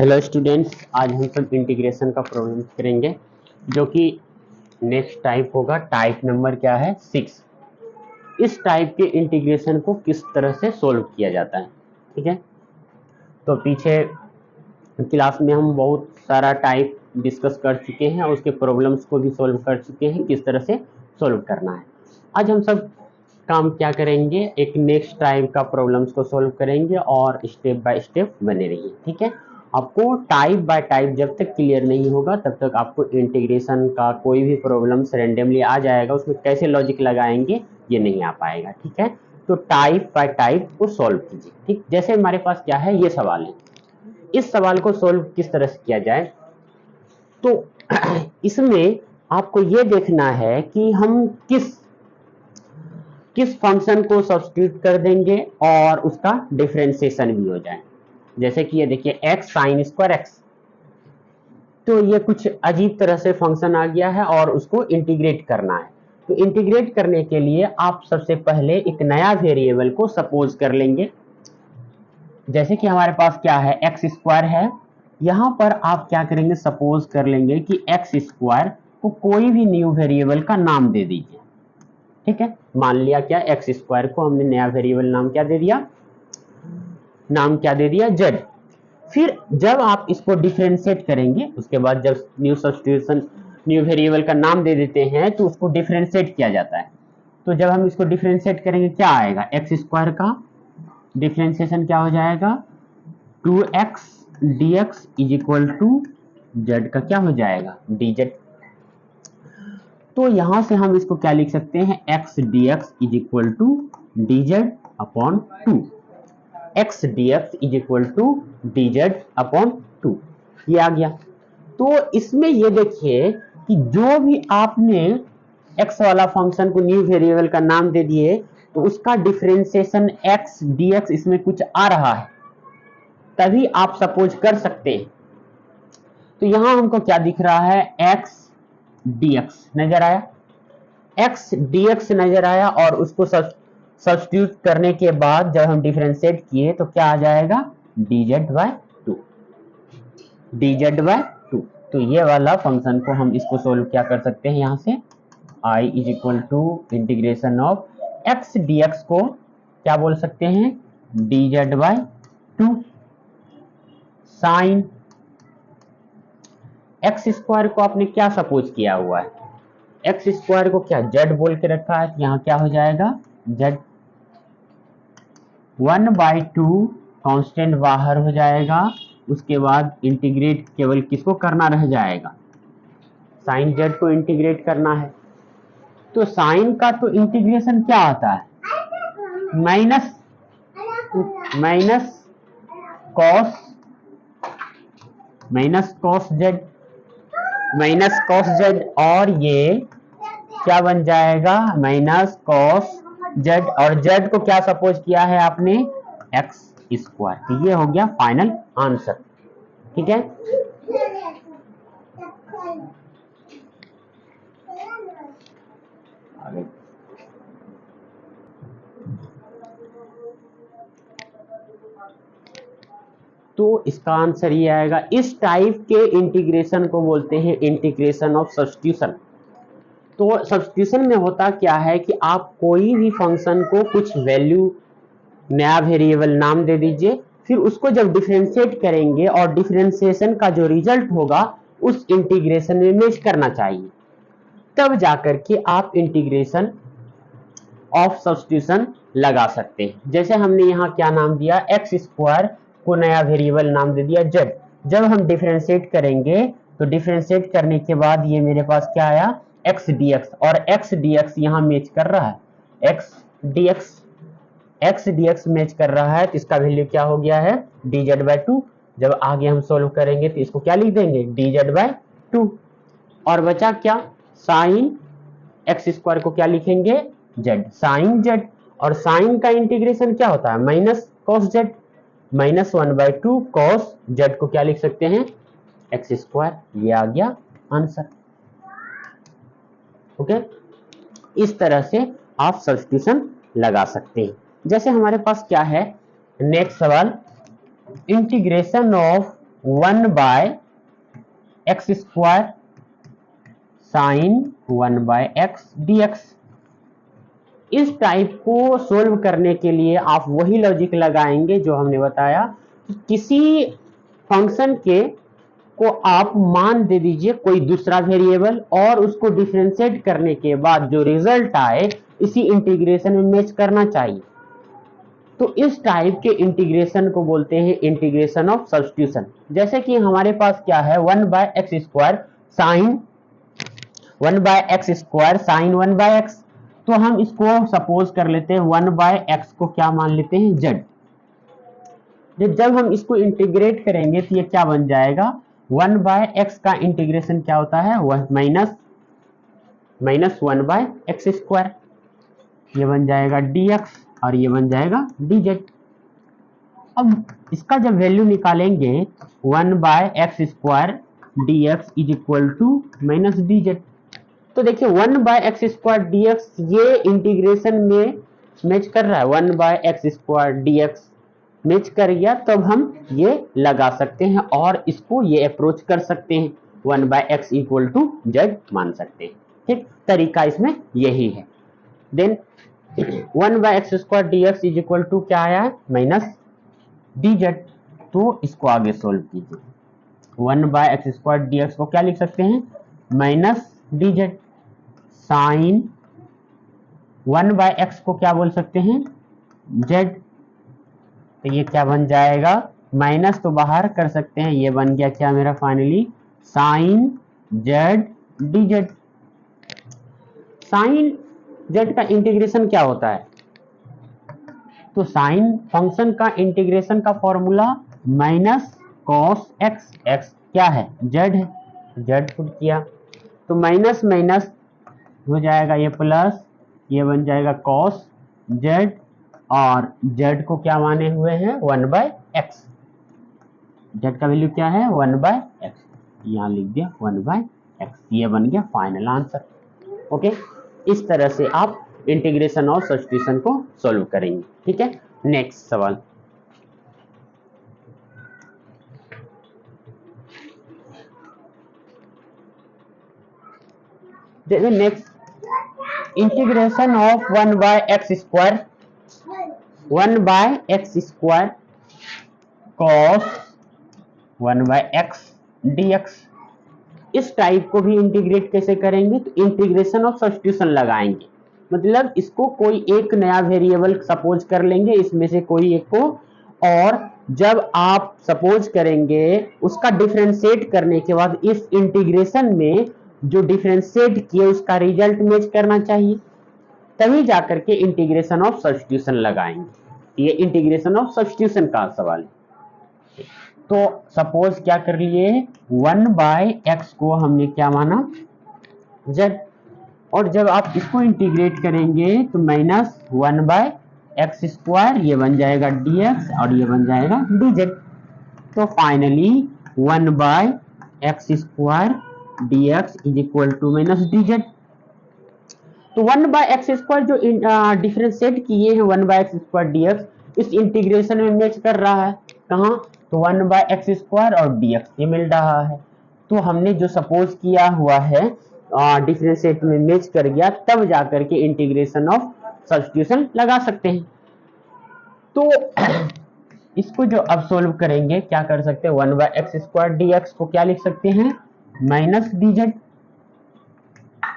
Hello students, आज हम सब इंटीग्रेशन का प्रॉब्लम करेंगे जो कि नेक्स्ट टाइप होगा। टाइप नंबर क्या है? 6। इस टाइप के इंटीग्रेशन को किस तरह से सोल्व किया जाता है, ठीक है। तो पीछे क्लास में हम बहुत सारा टाइप डिस्कस कर चुके हैं और उसके प्रॉब्लम्स को भी सोल्व कर चुके हैं, किस तरह से सोल्व करना है। आज हम सब काम क्या करेंगे, एक नेक्स्ट टाइप का प्रॉब्लम्स को सोल्व करेंगे और स्टेप बाय स्टेप बने रहिए, ठीक है। आपको टाइप बाय टाइप जब तक क्लियर नहीं होगा तब तक आपको इंटीग्रेशन का कोई भी प्रॉब्लम्स रैंडमली आ जाएगा, उसमें कैसे लॉजिक लगाएंगे ये नहीं आ पाएगा, ठीक है। तो टाइप बाय टाइप को सोल्व कीजिए, ठीक। जैसे हमारे पास क्या है, ये सवाल है, इस सवाल को सोल्व किस तरह से किया जाए। तो इसमें आपको ये देखना है कि हम किस फंक्शन को सब्स्टिट्यूट कर देंगे और उसका डिफरेंशिएशन भी हो जाए। जैसे कि ये देखिए x sin स्क्वायर x, तो ये कुछ अजीब तरह से फंक्शन आ गया है और उसको इंटीग्रेट करना है। तो इंटीग्रेट करने के लिए आप सबसे पहले एक नया वेरिएबल को सपोज कर लेंगे। जैसे कि हमारे पास क्या है, एक्स स्क्वायर है। यहां पर आप क्या करेंगे, सपोज कर लेंगे कि एक्स स्क्वायर को कोई भी न्यू वेरिएबल का नाम दे दीजिए, ठीक है। मान लिया क्या, एक्स स्क्वायर को हमने नया वेरिएबल नाम क्या दे दिया, जेड। फिर जब आप इसको डिफरेंशिएट करेंगे, उसके बाद जब न्यू वेरिएबल का नाम दे देते हैं तो उसको डिफरेंशिएट किया जाता है। तो जब हम इसको डिफरेंशिएट करेंगे क्या आएगा, एक्स स्क्वायर का डिफरेंशिएशन क्या हो जाएगा, 2x dx is equal to Z का क्या हो जाएगा, dz। तो यहां से हम इसको क्या लिख सकते हैं, x dx is equal to dz upon 2, x dx is equal to dz upon 2, ये आ गया। तो इसमें ये देखिए कि जो भी आपने x वाला फंक्शन को न्यू वेरिएबल का नाम दे दिए तो उसका डिफरेंशिएशन x dx इसमें कुछ आ रहा है, तभी आप सपोज कर सकते हैं। तो यहां हमको क्या दिख रहा है, x dx नजर आया, x dx नजर आया और उसको सब्स्टिट्यूट करने के बाद जब हम डिफरेंशिएट किए तो क्या आ जाएगा, dz बाय 2, dz बाय 2। तो ये वाला फंक्शन को हम इसको सोल्व क्या कर सकते हैं, यहां से i is equal to integration of x dx को क्या बोल सकते हैं, dz by 2 sine x square को आपने क्या सपोज किया हुआ है, एक्स स्क्वायर को क्या जेड बोल के रखा है, यहाँ क्या हो जाएगा जेड, 1/2 कांस्टेंट बाहर हो जाएगा। उसके बाद इंटीग्रेट केवल किसको करना रह जाएगा, साइन जेड को इंटीग्रेट करना है। तो साइन का तो इंटीग्रेशन क्या आता है, माइनस कॉस जेड, और ये क्या बन जाएगा, माइनस कॉस जेड, और जेड को क्या सपोज किया है आपने, एक्स स्क्वायर। तो ये हो गया फाइनल आंसर, ठीक है। तो इसका आंसर ये आएगा। इस टाइप के इंटीग्रेशन को बोलते हैं इंटीग्रेशन ऑफ सब्स्टिट्यूशन। तो सब्स्टिट्यूशन में होता क्या है कि आप कोई भी फंक्शन को कुछ वैल्यू नया वेरिएबल नाम दे दीजिए, फिर उसको जब डिफरेंशिएट करेंगे और डिफरेंशिएशन का जो रिजल्ट होगा उस इंटीग्रेशन में मैच करना चाहिए, तब जाकर के आप इंटीग्रेशन ऑफ सब्स्टिट्यूशन लगा सकते हैं। जैसे हमने यहाँ क्या नाम दिया, एक्स स्क्वायर को नया वेरिएबल नाम दे दिया जेड। जब हम डिफरेंशिएट करेंगे तो डिफरेंशिएट करने के बाद ये मेरे पास क्या आया, एक्स dx, और एक्स dx यहाँ मैच कर रहा है, एक्स dx मैच कर रहा है, तो इसका वैल्यू क्या हो गया है, dz बाय 2। जब आगे हम सोल्व करेंगे तो इसको क्या लिख देंगे, dz बाय 2, और बचा क्या, साइन एक्स स्क्वायर को क्या लिखेंगे, जेड, साइन जेड। और साइन का इंटीग्रेशन क्या होता है, minus cos Z, -1/2 cos Z को क्या लिख सकते हैं, एक्स स्क्वायर। ये आ गया आंसर, ओके। इस तरह से आप सब्स्टिट्यूशन लगा सकते हैं। जैसे हमारे पास क्या है, नेक्स्ट सवाल, integration of 1 by x square sine 1 by x dx। इस टाइप को सोल्व करने के लिए आप वही लॉजिक लगाएंगे जो हमने बताया कि किसी फंक्शन के को आप मान दे दीजिए कोई दूसरा वेरिएबल और उसको डिफरेंशिएट करने के बाद जो रिजल्ट आए इसी इंटीग्रेशन में मैच करना चाहिए। तो इस टाइप के इंटीग्रेशन को बोलते हैं इंटीग्रेशन ऑफ सब्स्टिट्यूशन। जैसे कि हमारे पास क्या है 1 by x square sine 1 by x square sine 1 by x. तो हम इसको सपोज कर लेते हैं 1 बाय एक्स को क्या मान लेते हैं जेड। जब हम इसको इंटीग्रेट करेंगे तो ये क्या बन जाएगा 1 बाय एक्स का इंटीग्रेशन क्या होता है वह माइनस 1 बाय एक्स स्क्वायर। ये बन जाएगा dx और ये बन जाएगा dz। अब इसका जब वैल्यू निकालेंगे 1 by x square dx is equal to minus dz। तो देखिए 1 बाय एक्स स्क्वायर dx ये इंटीग्रेशन में मैच कर रहा है 1 by x square dx match कर गया तब हम ये लगा सकते हैं और इसको ये अप्रोच कर सकते हैं 1 by x equal to z मान सकते हैं। ठीक तरीका इसमें यही है। Then 1 by x square dx is equal to क्या आया है माइनस dz। तो इसको आगे सोल्व कीजिए 1 बाय एक्स स्क्वायर dx को क्या लिख सकते हैं minus dz sine 1 by x को क्या बोल सकते हैं z। तो ये क्या बन जाएगा माइनस तो बाहर कर सकते हैं ये बन गया क्या मेरा finally sine z dz। Sine z का इंटीग्रेशन क्या होता है तो साइन फंक्शन का इंटीग्रेशन का formula minus cos x. X क्या है जेड है जेड पुट किया तो माइनस माइनस हो जाएगा ये प्लस ये बन जाएगा कॉस जेड और जेड को क्या माने हुए हैं 1 बाय एक्स। जेड का वैल्यू क्या है 1 बाय एक्स यहाँ लिख दिया 1 बाय एक्स। ये बन गया फाइनल आंसर। ओके इस तरह से आप इंटीग्रेशन और सब्स्टिट्यूशन को सॉल्व करेंगे। ठीक है नेक्स्ट सवाल next integration of 1 by x square 1 by x square cos 1 by x dx। इस टाइप को भी इंटीग्रेट कैसे करेंगे तो इंटीग्रेशन ऑफ सब्स्टिट्यूशन लगाएंगे। मतलब इसको कोई एक नया वेरिएबल सपोज कर लेंगे इसमें से कोई एक को और जब आप सपोज करेंगे उसका डिफरेंशिएट करने के बाद इस इंटीग्रेशन में जो डिफरेंशिएट किए उसका रिजल्ट मैच करना चाहिए तभी जाकर के इंटीग्रेशन ऑफ सब्स्टिट्यूशन लगाएंगे। ये इंटीग्रेशन ऑफ सब्स्टिट्यूशन का सवाल है। तो सपोज क्या कर लिए 1 बाय एक्स को हमने क्या माना z और जब आप इसको इंटीग्रेट करेंगे तो माइनस 1 बाय एक्स स्क्वायर ये बन जाएगा dx और ये बन जाएगा dz। तो finally 1 by x square dx is equal to minus dz। तो 1 बाय एक्स स्क्वायर जो डिफरेंशिएट किए हैं 1 बाय एक्स स्क्वायर dx इस इंटीग्रेशन में मैच कर रहा है कहाँ तो 1 बाय एक्स स्क्वायर और dx ये मिल रहा है। तो हमने जो सपोज किया हुआ है डिफरेंशिएट में मैच कर गया तब जाकर के इंटीग्रेशन ऑफ सब्स्टिट्यूशन लगा सकते हैं। तो इसको जो अब सोल्व करेंगे क्या कर सकते हैं 1 बाय एक्स स्क्वायर dx को क्या लिख सकते हैं minus dz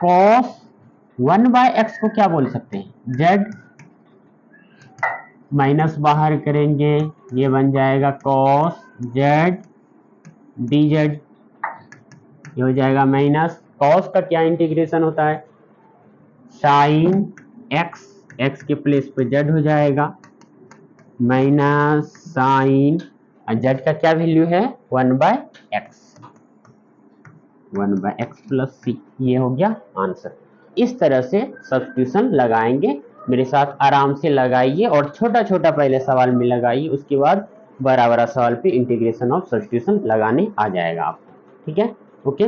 cos 1 by x को क्या बोल सकते हैं z माइनस बाहर करेंगे ये बन जाएगा कॉस z dz। ये हो जाएगा माइनस कॉस का क्या इंटीग्रेशन होता है साइन एक्स एक्स के प्लेस पे z हो जाएगा माइनस साइन z का क्या वैल्यू है 1 by x 1 by x plus c. ये हो गया आंसर। इस तरह से सब्स्टिट्यूशन लगाएंगे मेरे साथ आराम से लगाइए और छोटा छोटा पहले सवाल में लगाइए उसके बाद बड़ा बड़ा सवाल पे इंटीग्रेशन ऑफ सब्स्टिट्यूशन लगाने आ जाएगा आपको। ठीक है ओके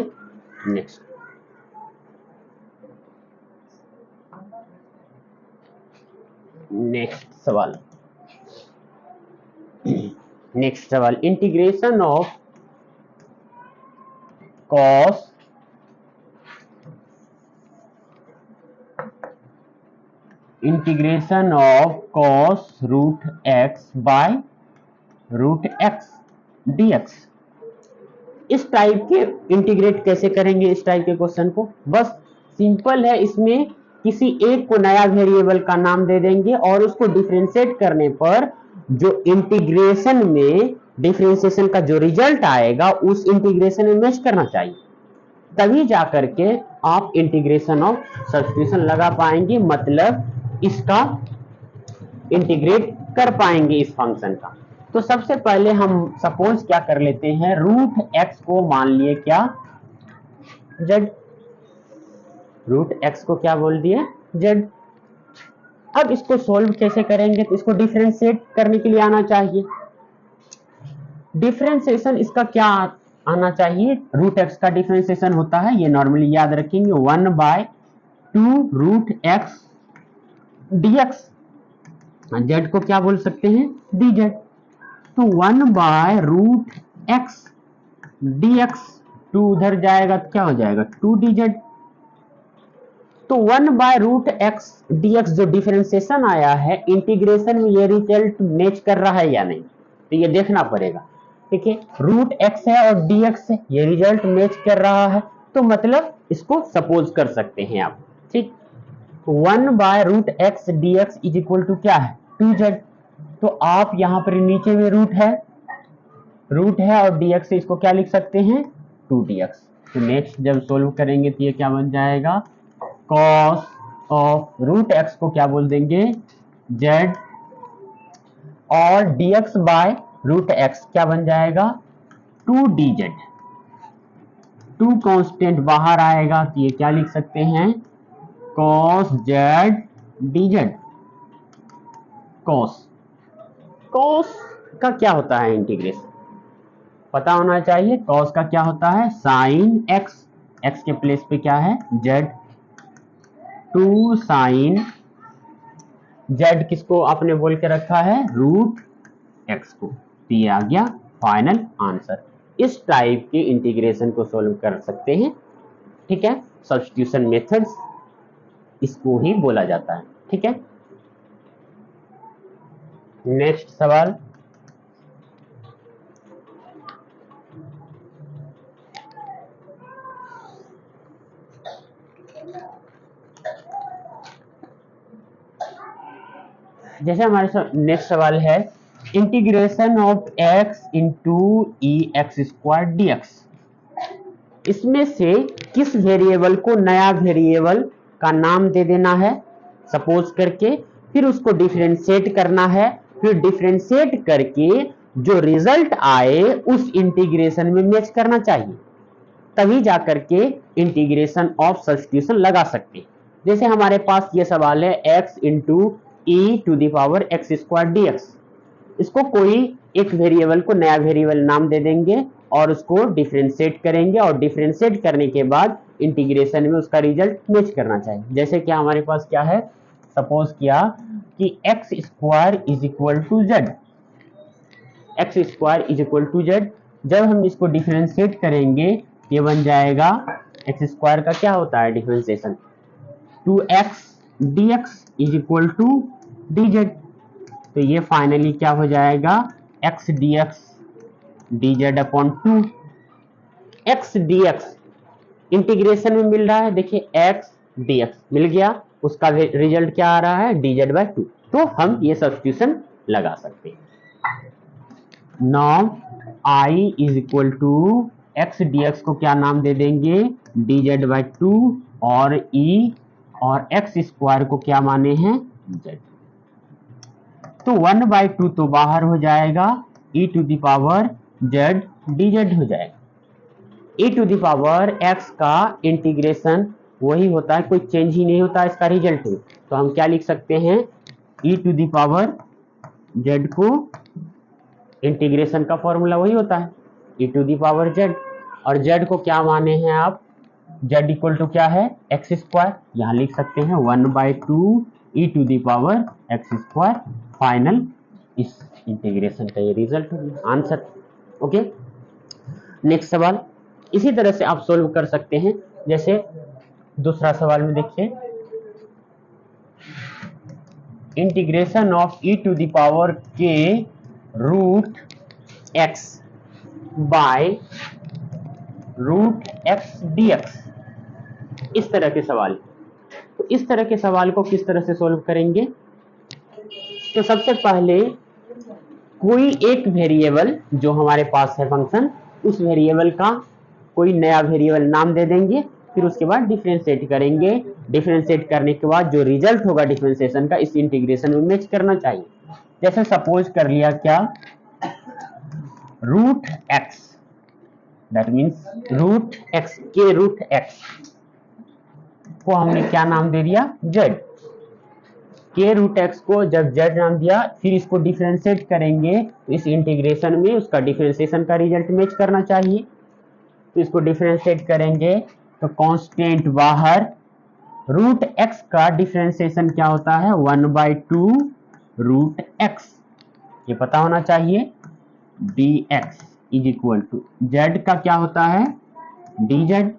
नेक्स्ट सवाल integration of cos integration of cos root x by root x dx। इस टाइप के इंटीग्रेट कैसे करेंगे इस टाइप के क्वेश्चन को? बस सिंपल है, इसमें किसी एक को नया वेरिएबल का नाम दे देंगे और उसको डिफरेंशिएट करने पर जो इंटीग्रेशन में डिफरेंशिएशन का जो रिजल्ट आएगा उस इंटीग्रेशन में मैच करना चाहिए, तभी जाकर के आप इंटीग्रेशन ऑफ सब्स्टिट्यूशन लगा पाएंगे, मतलब इसका इंटीग्रेट कर पाएंगे इस फंक्शन का। तो सबसे पहले हम सपोज क्या कर लेते हैं, रूट एक्स को मान लिए क्या, जेड। रूट एक्स को क्या बोल दिए, जेड। अब इसको सोल्व कैसे करेंगे, तो इसको डिफरेंशिएट करने के लिए आना चाहिए। डिफरेंशिएशन इसका क्या आना चाहिए, रूट एक्स का डिफरेंशिएशन होता है, ये नॉर्मली याद रखेंगे, 1/2 रूट एक्स डीएक्स। जेड को क्या बोल सकते हैं, dz। तो 1/√x dx, 2 उधर जाएगा तो क्या हो जाएगा 2dz। तो 1/√x dx जो डिफरेंशिएशन आया है इंटीग्रेशन में, ये रिजल्ट मैच कर रहा है या नहीं, तो ये देखना पड़ेगा। ठीक है, रूट एक्स है और dx है, ये रिजल्ट मैच कर रहा है, तो मतलब इसको सपोज कर सकते हैं आप। ठीक, 1/√x dx is equal to क्या है, 2z। तो आप यहां पर नीचे में रूट है और dx से इसको क्या लिख सकते हैं, 2dx। तो नेक्स्ट जब सोल्व करेंगे तो ये क्या बन जाएगा, cos ऑफ रूट एक्स को क्या बोल देंगे, z, और dx बाय रूट एक्स क्या बन जाएगा, 2dz। 2 कांस्टेंट बाहर आएगा तो ये क्या लिख सकते हैं, cos z dz। cos का क्या होता है, इंटीग्रेशन पता होना चाहिए। cos का क्या होता है, sin x, x के प्लेस पे क्या है, z। 2 sin z किसको आपने बोल के रखा है, रूट x को। तो ये आ गया फाइनल आंसर। इस टाइप के इंटीग्रेशन को सोल्व कर सकते हैं। ठीक है, सब्स्टिट्यूशन मेथड्स इसको ही बोला जाता है। ठीक है, नेक्स्ट सवाल, जैसे हमारे नेक्स्ट सवाल है, integration of x into E x square d x. इसमें से किस वेरिएबल को नया वेरिएबल का नाम दे देना है सपोज करके, फिर उसको डिफरेंशिएट करना है, फिर डिफरेंशिएट करके जो रिजल्ट आए उस इंटीग्रेशन में मैच करना चाहिए, तभी जाकर के इंटीग्रेशन ऑफ सब्स्टिट्यूशन लगा सकते हैं। जैसे हमारे पास ये सवाल है x into e to the power x square d x. इसको कोई एक वेरिएबल को नया वेरिएबल नाम दे देंगे और उसको डिफरेंशिएट करेंगे, और डिफरेंशिएट करने के बाद इंटीग्रेशन में उसका रिजल्ट मैच करना चाहिए। जैसे कि हमारे पास क्या है, सपोज किया कि x square is equal to z, x square is equal to z. जब हम इसको डिफरेंशिएट करेंगे ये बन जाएगा, एक्स स्क्वायर का क्या होता है differentiation, 2x dx is equal to dz। तो ये फाइनली क्या हो जाएगा, x dx dz upon 2। x dx integration में मिल रहा है, देखिए x dx मिल गया, उसका रिजल्ट क्या आ रहा है, dz बाय 2। तो हम ये सब्स्टिट्यूशन लगा सकते हैं। Now i is equal to x dx को क्या नाम दे देंगे, dz बाय 2, और e और x स्क्वायर को क्या माने हैं, z। तो 1/2 तो बाहर हो जाएगा, e to the power z dz हो जाएगा। e to the power x का इंटीग्रेशन वही होता है, कोई चेंज ही नहीं होता इसका रिजल्ट में। तो हम क्या लिख सकते हैं, e to the power z को इंटीग्रेशन का फॉर्मूला वही होता है, e to the power z, और z को क्या माने हैं आप, z इक्वल टू क्या है, एक्स स्क्वायर। यहाँ लिख सकते हैं 1/2 e to the power x square. Final इस इंटीग्रेशन का ये रिजल्ट आंसर। ओके, नेक्स्ट सवाल, इसी तरह से आप सोल्व कर सकते हैं। जैसे दूसरा सवाल में देखिए, integration of e to the power k root x by root x dx, इस तरह के सवाल। तो इस तरह के सवाल को किस तरह से सोल्व करेंगे? तो सबसे पहले कोई एक वेरिएबल जो हमारे पास है फंक्शन, उस वेरिएबल का कोई नया वेरिएबल नाम दे देंगे, फिर उसके बाद डिफरेंशिएट करेंगे। डिफरेंशिएट करने के बाद जो रिजल्ट होगा डिफरेंशिएशन का, इस इंटीग्रेशन में मैच करना चाहिए। जैसे सपोज कर लिया क्या, root x, that means root x के रूट एक्स को हमने क्या नाम दे दिया? जेड। के रूट एक्स को जब जेड नाम दिया, फिर इसको डिफरेंशिएट करेंगे तो इस इंटीग्रेशन में उसका डिफरेंशिएशन का रिजल्ट मैच करना चाहिए। तो इसको डिफरेंशिएट करेंगे तो कांस्टेंट बाहर, रूट एक्स का डिफरेंशिएशन क्या होता है? 1/2 रूट एक्स, ये पता होना चाहिए। dx is equal to Z का क्या होता है? dz।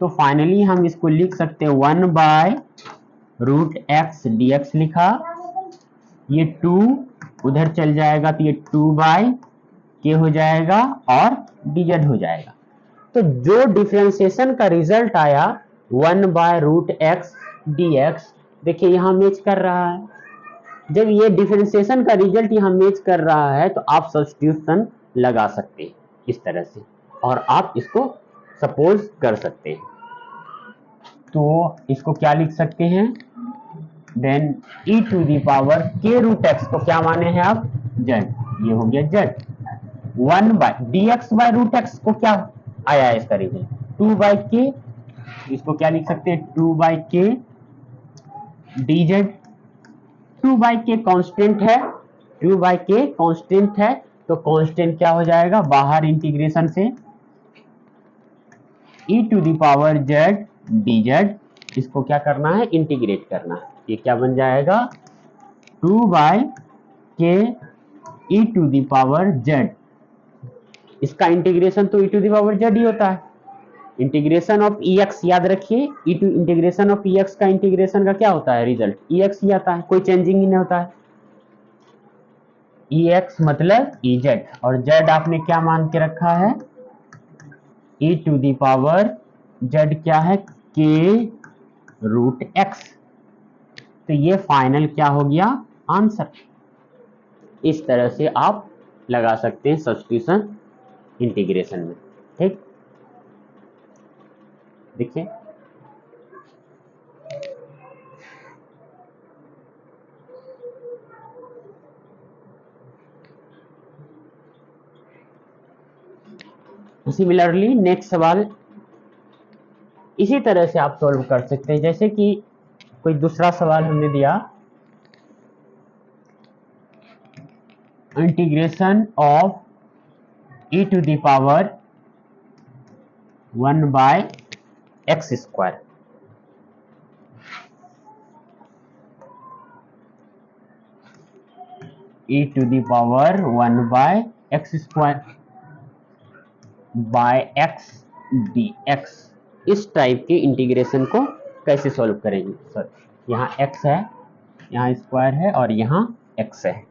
तो फाइनली हम इसको लिख सकते हैं 1/√x dx लिखा, ये 2 उधर चल जाएगा तो ये 2/k हो जाएगा और dz हो जाएगा। तो जो डिफरेंशिएशन का रिजल्ट आया 1/√x dx, देखिए यहां मैच कर रहा है। जब ये डिफरेंशिएशन का रिजल्ट यहां मैच कर रहा है तो आप सब्स्टिट्यूशन लगा सकते हैं इस तरह से, और आप इसको सपोज कर सकते हैं। तो इसको क्या लिख सकते हैं? Then e to the power k root x को क्या माने हैं आप? जेड, ये हो गया जेड। 1/dx/√x को क्या आया है इसका रिजल्ट? 2/k, इसको क्या लिख सकते हैं? 2/k dz। 2/k कांस्टेंट है, 2/k कांस्टेंट है, तो कांस्टेंट क्या हो जाएगा? बाहर इंटीग्रेशन से e to the power z dz, इसको क्या करना है? इंटीग्रेट करना है। ये क्या बन जाएगा? 2/k e to the power z, इसका इंटीग्रेशन तो e to the power z ही होता है। इंटीग्रेशन ऑफ ex याद रखिए, इंटीग्रेशन ऑफ ex का इंटीग्रेशन का क्या होता है? रिजल्ट ex ही आता है, कोई चेंजिंग ही नहीं होता है। ex मतलब ez, और z आपने क्या मान के रखा है? e to the power z क्या है? k root x। तो ये फाइनल क्या हो गया? आंसर। इस तरह से आप लगा सकते हैं सब्स्टिट्यूशन इंटीग्रेशन में। ठीक, देखिए सिमिलरली नेक्स्ट सवाल इसी तरह से आप सॉल्व कर सकते हैं। जैसे कि कोई दूसरा सवाल हमने दिया, integration of e to the power 1/x², e to the power 1/x² by x dx, इस टाइप के इंटीग्रेशन को कैसे सॉल्व करेंगे? सर यहाँ x है, यहाँ स्क्वायर है और यहाँ x है।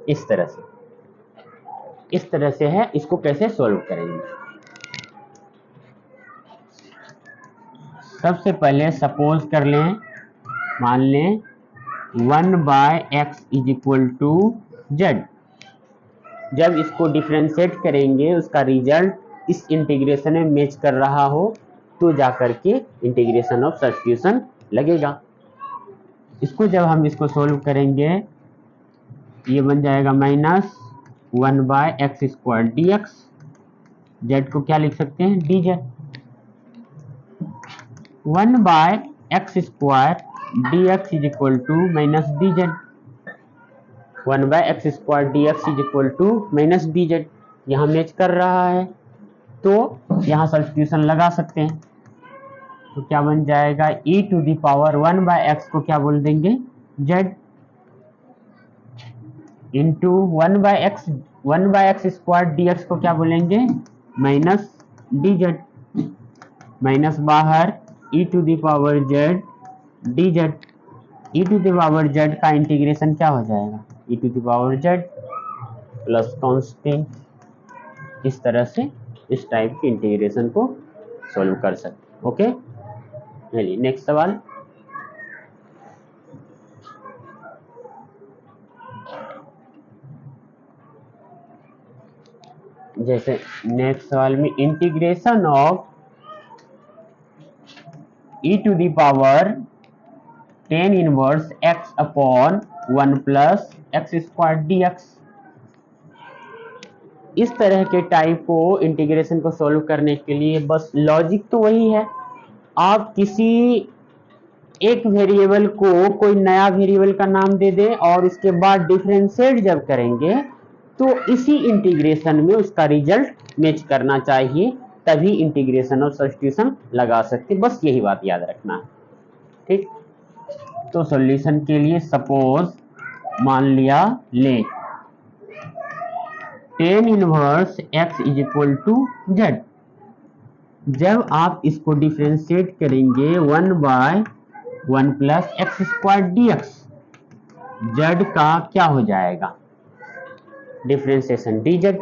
इस तरह से है, इसको कैसे सॉल्व करेंगे? सबसे पहले सपोज कर लें, मान लें 1/x is equal to z. जब इसको डिफरेंशिएट करेंगे उसका रिजल्ट इस इंटीग्रेशन में मैच कर रहा हो तो जाकर के इंटीग्रेशन ऑफ सब्स्टिट्यूशन लगेगा। इसको जब हम इसको सोल्व करेंगे, ये बन जाएगा -1/x² dx। जेड को क्या लिख सकते हैं? dz। 1/x² dx is equal to -dz। 1/x² dx is equal to -dz, यहाँ मैच कर रहा है तो यहाँ सब्स्टिट्यूशन लगा सकते हैं। तो क्या बन जाएगा? e to the power 1/x को क्या बोल देंगे? z। Into 1/x square dx को क्या बोलेंगे, माइनस dz, माइनस बाहर e to the power z dz। e to the power z का इंटीग्रेशन क्या हो जाएगा, e to the power z plus constant. इस तरह से इस टाइप के इंटीग्रेशन को सॉल्व कर सकते। ओके, चलिए नेक्स्ट सवाल। जैसे नेक्स्ट सवाल में integration of e to the power tan inverse x upon 1 plus x square dx। इस तरह के टाइप को इंटीग्रेशन को सॉल्व करने के लिए बस लॉजिक तो वही है, आप किसी एक वेरिएबल को कोई नया वेरिएबल का नाम दे दें और उसके बाद डिफरेंशिएट जब करेंगे तो इसी इंटीग्रेशन में उसका रिजल्ट मैच करना चाहिए, तभी इंटीग्रेशन और सब्स्टिट्यूशन लगा सकते, बस यही बात याद रखना है। ठीक, तो सॉल्यूशन के लिए सपोज मान लिया ले tan inverse x is equal to z। जब आप इसको डिफरेंशिएट करेंगे 1/1 plus x square dx, z का क्या हो जाएगा, differentiation dz।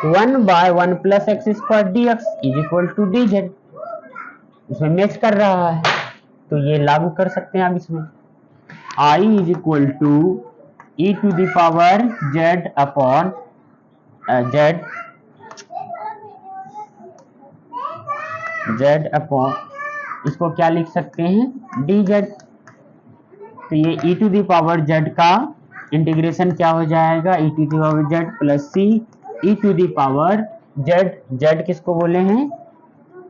1/1 plus x square dx is equal to dz, इसमें मैच कर रहा है तो ये लागू कर सकते हैं आप इसमें। I is equal to e to the power z upon z upon, इसको क्या लिख सकते हैं, dz। तो ये e to the power z का इंटीग्रेशन क्या हो जाएगा, e to the power z plus c e to the power z, z किसको बोले हैं,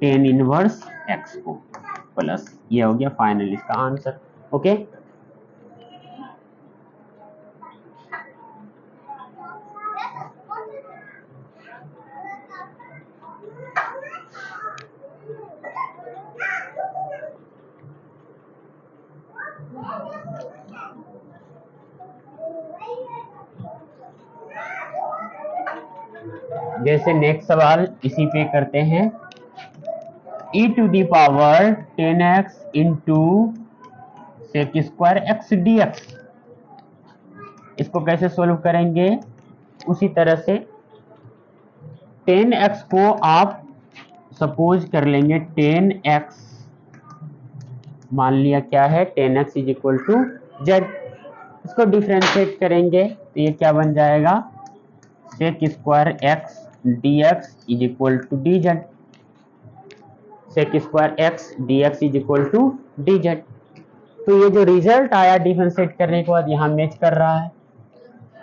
tan इनवर्स x को, प्लस ये हो गया फाइनल इसका आंसर। ओके, जैसे नेक्स्ट सवाल इसी पे करते हैं, e to the power 10x into sec square x dx। इसको कैसे सोल्व करेंगे, उसी तरह से 10x को आप सपोज कर लेंगे 10x, मान लिया क्या है 10x is equal to z। इसको डिफरेंशिएट करेंगे तो ये क्या बन जाएगा, sec square x dx is equal to dz, sec square x dx is equal to dz। तो ये जो रिजल्ट आया डिफरेंशिएट करने के बाद यहाँ मैच कर रहा है,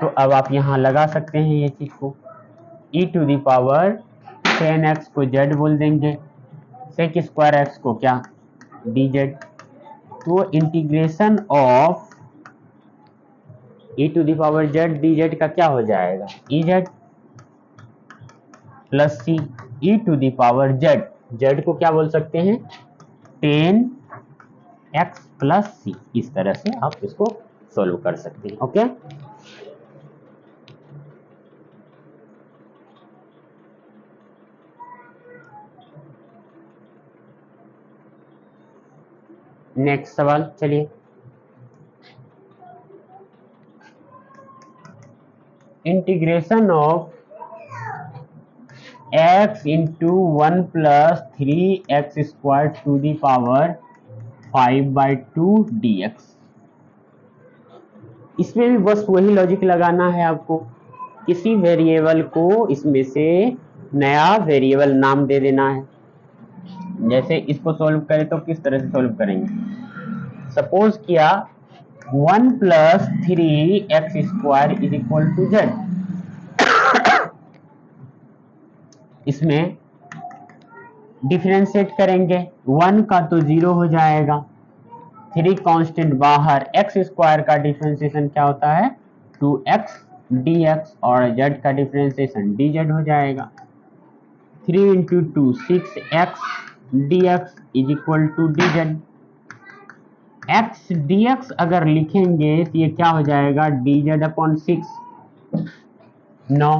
तो अब आप यहाँ लगा सकते हैं ये चीज को, e to the power 10x को z बोल देंगे, सेक स्क्वायर एक्स को क्या dz। तो integration of e to the power z dz का क्या हो जाएगा, ez plus c e to the power z, z को क्या बोल सकते हैं 10x प्लस c। इस तरह से आप इसको सॉल्व कर सकते हैं। ओके, नेक्स्ट सवाल चलिए, integration of x into 1 plus 3x square to the power 5/2 dx। इसमें भी बस वही लॉजिक लगाना है आपको, किसी वेरिएबल को इसमें से नया वेरिएबल नाम दे देना है। जैसे इसको सॉल्व करें तो किस तरह से सॉल्व करेंगे, सपोज किया 1 plus 3x square is equal to z। इसमें डिफरेंशिएट करेंगे, 1 का तो 0 हो जाएगा, 3 कांस्टेंट बाहर, x स्क्वायर का डिफरेंशिएशन क्या होता है 2x dx और z का डिफरेंशिएशन dz हो जाएगा। 3 into 2 6x dx is equal to dz। X d x अगर लिखेंगे तो ये क्या हो जाएगा, डी जेड अपॉन 6। 9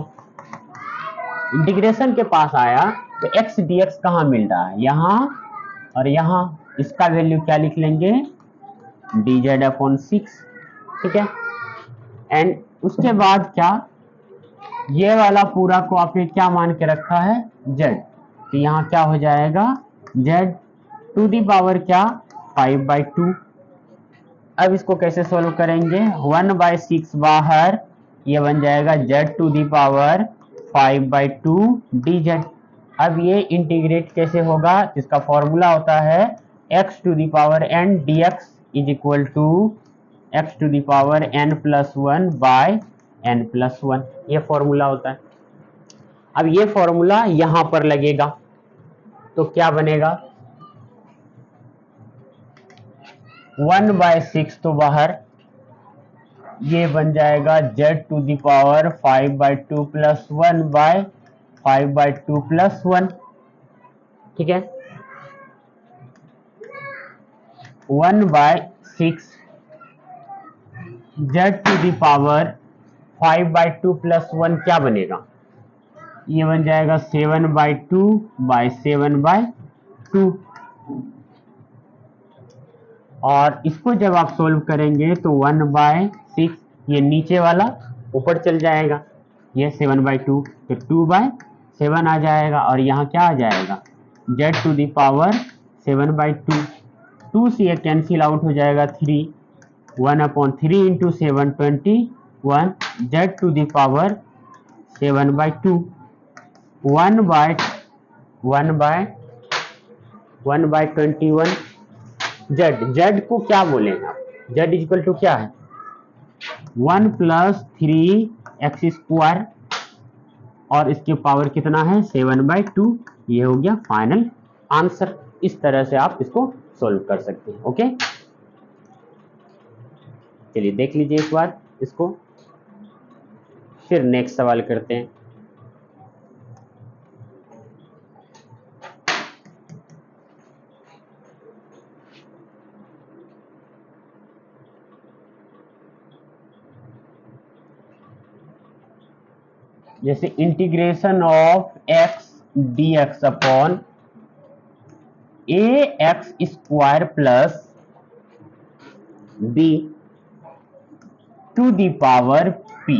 इंटीग्रेशन के पास आया तो एक्स डी एक्स कहाँ मिल रहा है, यहाँ और यहाँ। इसका वैल्यू क्या लिख लेंगे, डी जेड अपॉन 6, ठीक है। एंड उसके बाद क्या, ये वाला पूरा को आपने क्या मान के रखा है, z, तो यहाँ क्या हो जाएगा, z टू दी पावर क्या, 5/2। अब इसको कैसे सोल्व करेंगे, 1/6 बाहर, ये बन जाएगा z to the power 5/2 dz। अब ये इंटीग्रेट कैसे होगा, इसका फॉर्मूला होता है x to the power n dx is equal to x to the power n+1 by n+1, ये फॉर्मूला होता है। अब ये फॉर्मूला यहां पर लगेगा तो क्या बनेगा, 1/6 तो बाहर, ये बन जाएगा z to the power 5/2 plus 1 by 5/2 plus 1, ठीक है। 1/6 z to the power 5/2 plus 1 क्या बनेगा, ये बन जाएगा 7/2 बाय 7/2। और इसको जब आप सोल्व करेंगे तो 1/6 ये नीचे वाला ऊपर चल जाएगा, ये 7/2 तो 2/7 आ जाएगा, और यहाँ क्या आ जाएगा, z टू दी पावर 7/2, 2 से ये कैंसिल आउट हो जाएगा 3, 1/3 into 7 21, z to the power 7/2, 1/21 z को क्या बोले आप, z इक्वल टू क्या है, 1 + 3x², और इसके पावर कितना है 7/2, ये हो गया फाइनल आंसर। इस तरह से आप इसको सोल्व कर सकते हैं। ओके, चलिए देख लीजिए एक बार इसको, फिर नेक्स्ट सवाल करते हैं। जैसे integration of x dx upon ax² plus b to the power p,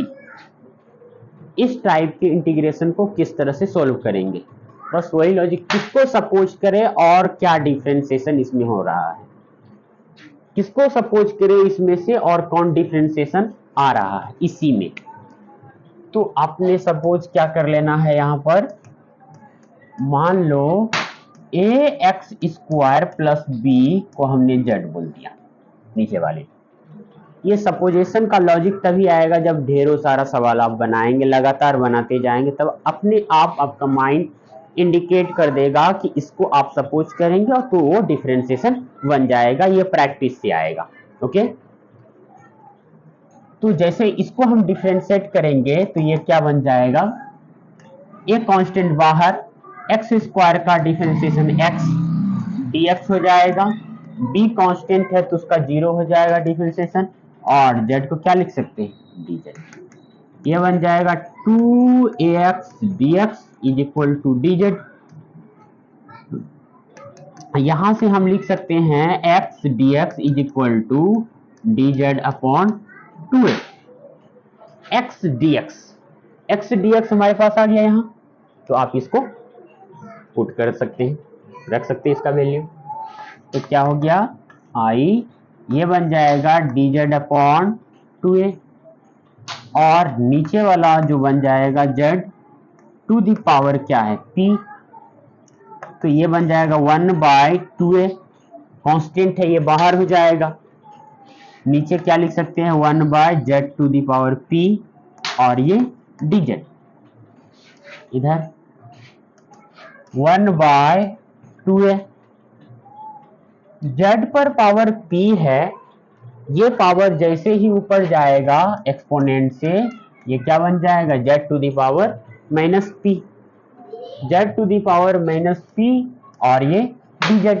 इस टाइप के इंटीग्रेशन को किस तरह से सॉल्व करेंगे, बस वही लॉजिक, किसको सपोज करें और क्या डिफरेंशिएशन इसमें हो रहा है, किसको सपोज करें इसमें से और कौन डिफरेंशिएशन आ रहा है इसी में। तो आपने सपोज क्या कर लेना है, यहां पर मान लो ax² प्लस b को हमने z बोल दिया नीचे वाले। ये सपोजिशन का लॉजिक तभी आएगा जब ढेरों सारा सवाल आप बनाएंगे, लगातार बनाते जाएंगे, तब अपने आप आपका माइंड इंडिकेट कर देगा कि इसको आप सपोज करेंगे और तो वो डिफरेंशिएशन बन जाएगा। ये प्रैक्टिस से आएगा। ओके, तो जैसे इसको हम डिफरेंशिएट करेंगे तो ये क्या बन जाएगा, ए कांस्टेंट बाहर, x² का डिफरेंशिएशन x dx हो जाएगा, b कांस्टेंट है तो उसका 0 हो जाएगा डिफरेंशिएशन, और z को क्या लिख सकते हैं, dz। ये बन जाएगा 2ax dx is equal to dz। यहां से हम लिख सकते हैं x dx is equal to dz upon 2a। x dx हमारे पास आ गया यहाँ, तो आप इसको पुट कर सकते हैं, रख सकते हैं इसका वैल्यू। तो क्या हो गया, आई, ये बन जाएगा dz अपॉन 2a, और नीचे वाला जो बन जाएगा z टू दी पावर क्या है p, तो ये बन जाएगा 1/2a, कांस्टेंट है ये बाहर हो जाएगा, नीचे क्या लिख सकते हैं 1/z to the power p, और ये dz इधर 1/2a। z पर पावर p है, ये पावर जैसे ही ऊपर जाएगा एक्सपोनेंट से, ये क्या बन जाएगा z to the power -p, z to the power -p, और ये dz।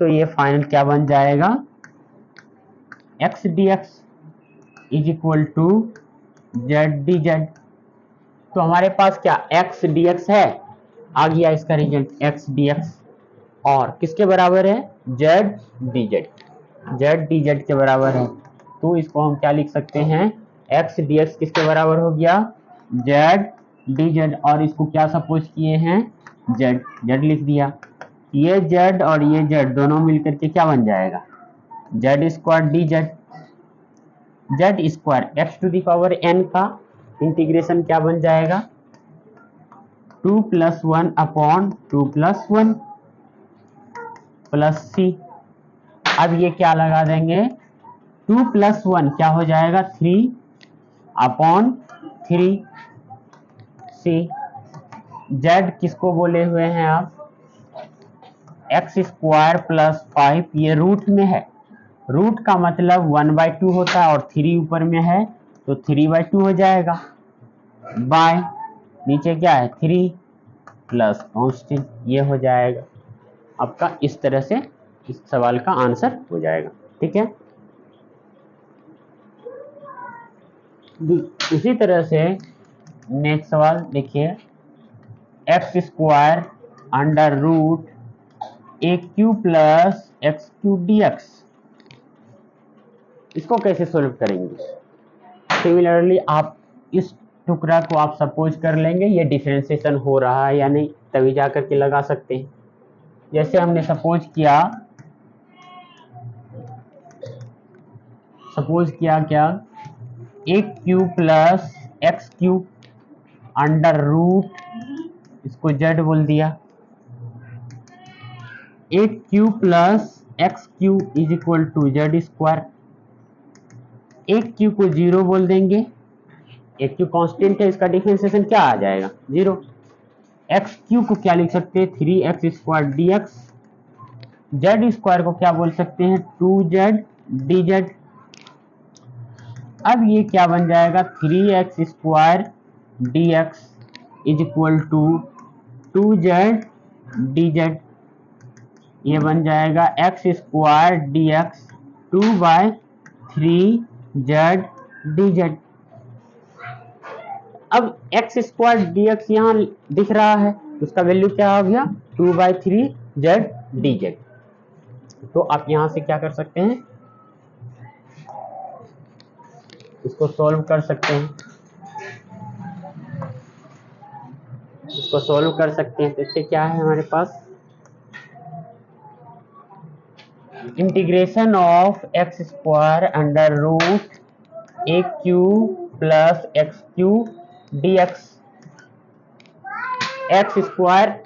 तो ये फाइनल क्या बन जाएगा, x d x is equal to z d z. तो हमारे पास क्या एक्स डी एक्स है, आ गया इसका रिजल्ट एक्स डी एक्स, और किसके बराबर है, Z d z, Z d Z के बराबर है। तो इसको हम क्या लिख सकते हैं, एक्स डी एक्स किसके बराबर हो गया, जेड डी जेड, और इसको क्या सपोज किए हैं, जेड, जेड लिख दिया। ये जेड और ये जेड दोनों मिलकर के क्या बन जाएगा, z square d z, z square x to the power n का इंटीग्रेशन क्या बन जाएगा, 2 + 1 अपॉन 2 + 1 प्लस सी। अब ये क्या लगा देंगे, 2 + 1 क्या हो जाएगा, 3 अपॉन 3 सी। जेड किसको बोले हुए हैं आप, एक्स स्क्वायर प्लस 5, ये रूट में है, रूट का मतलब 1/2 होता है, और 3 ऊपर में है तो 3/2 हो जाएगा, बाय नीचे क्या है 3 प्लस कांस्टेंट, ये हो जाएगा आपका। इस तरह से इस सवाल का आंसर हो जाएगा, ठीक है। उसी तरह से नेक्स्ट सवाल देखिए, x square under root a cube plus x cube d x, इसको कैसे सोल्व करेंगे। सिमिलरली आप इस टुकड़ा को आप सपोज कर लेंगे ये डिफरेंशिएशन हो रहा है या नहीं, तभी जा करके लगा सकते हैं। जैसे हमने सपोज किया क्या, a cube plus x cube under root, इसको जेड बोल दिया, a cube plus x cube is equal to z square, a cube को 0 बोल देंगे, ए क्यू कांस्टेंट है, इसका डिफरेंशिएशन क्या आ जाएगा 0। एक्स क्यू को क्या लिख सकते हैं, 3x square d x, Z square को क्या बोल सकते हैं, 2z डी जेड। अब ये क्या बन जाएगा, 3x square d x is equal to 2z d z, ये बन जाएगा x square d x 2/3z d z. अब एक्स स्क्वायर डी एक्स यहाँ दिख रहा है, उसका वैल्यू क्या हो गया, 2/3z डी जेड। तो आप यहां से क्या कर सकते हैं, इसको सॉल्व कर सकते हैं, इसको सॉल्व कर सकते हैं। तो इससे क्या है हमारे पास, integration of x square under root a cube plus x cube d x, x square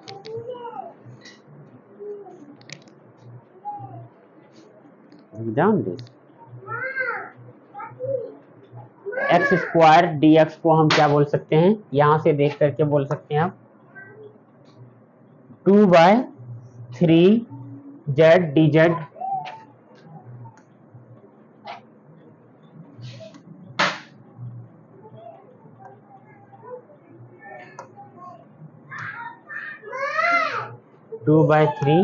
x square d x को हम क्या बोल सकते हैं, यहां से देख करके बोल सकते हैं आप 2/3z d z, two by three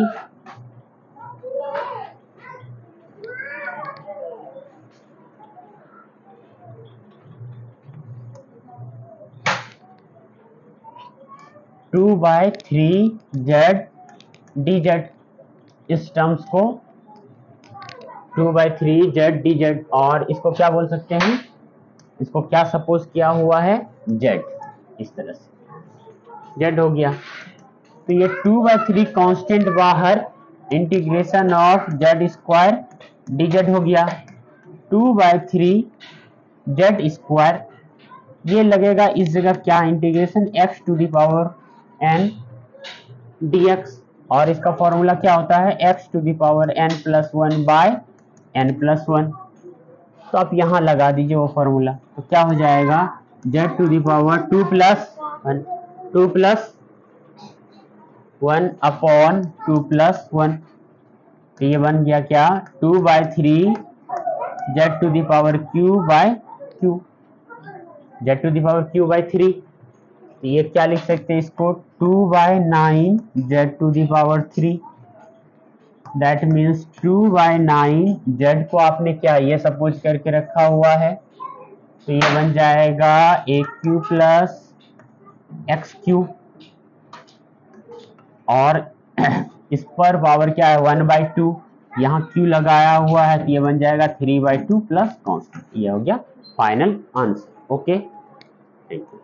two by three z d z, इस टर्म्स को 2/3z डी जेड, और इसको क्या बोल सकते हैं, इसको क्या सपोज किया हुआ है, जेड, इस तरह से जेड हो गया। तो ये 2/3 कांस्टेंट बाहर, integration of z square d z हो गया, 2/3z स्क्वायर, ये लगेगा इस जगह क्या, integration x to the power n dx, और इसका फॉर्मूला क्या होता है, x to the power n+1/n+1। तो आप यहाँ लगा दीजिए वो फॉर्मूला, तो क्या हो जाएगा, z to the power 2 + 1 upon 2 + 1, तो ये बन गया क्या, 2/3z to the power q/q, z to the power q/3। तो ये क्या लिख सकते हैं इसको, 2/9z to the power 3, that means 2/9 z को आपने क्या ये सपोज करके रखा हुआ है, तो ये बन जाएगा ए क्यू प्लस एक्स क्यू, और इस पर पावर क्या है 1/2, यहाँ क्यू लगाया हुआ है तो ये बन जाएगा 3/2 प्लस कॉन्स्टेंट। ये हो गया final answer. Okay, thank you.